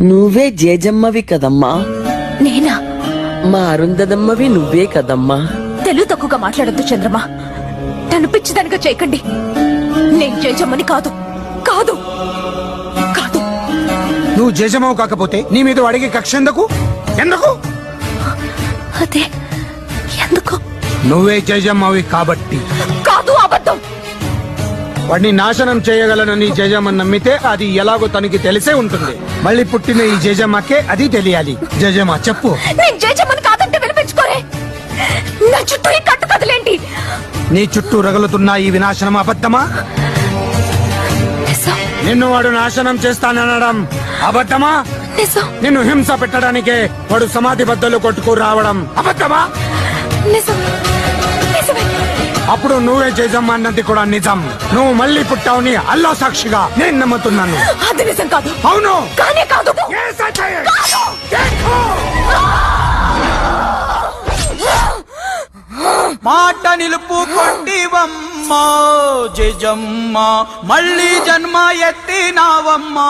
నువ్వే జేజమ్మవి కదమ్మా. నేనా? మా అరుంధదమ్మవి నువ్వే కదమ్మా. తెలుగు తక్కువగా మాట్లాడొద్దు చంద్రమా. నన్ను పిచ్చిదానిగా చేయకండి. నేను జేజమ్మని కాదు కాదు కాదు. నువ్వు జేజమ్మవు కాకపోతే నీ మీద అడిగే కక్ష ఎందుకు? అదే ఎందుకు? నువ్వే జేజమ్మవి కాబట్టి. కాదు, అబద్ధం. వాడిని నాశనం చేయగలనని జేజమ్మని నమ్మితే అది ఎలాగో తనకి తెలిసే ఉంటుంది. మళ్ళీ పుట్టిన ఈ జేజమ్మకే అది తెలియాలి. జేజమ్మ చెప్పు. నేను జేజమ్మని కాదంటే వినిపించుకోరే. నా చుట్టూ ఈ కట్టు కదలేంటి? నీ చుట్టూ రగులుతున్న ఈ వినాశనం అబద్ధమా? నిజం. నిన్ను వాడు నాశనం చేస్తాననడం అబద్ధమా? నిజం. నిన్ను హింస పెట్టడానికే వాడు సమాధి బద్దలు కొట్టుకు రావడం అబద్ధమా? నిజం. నిజమే. అప్పుడు నువ్వే జేజమ్మ అన్నది కూడా నిజం. నువ్వు మళ్ళీ పుట్టావుని అల్లా సాక్షిగా నేను నమ్ముతున్నాను. అది నిజం కాదు. అవును. కానీ కాదు. మాట నిలుపుకొంటివమ్మా జేజమ్మ, మళ్ళీ జన్మ ఎత్తినావమ్మా.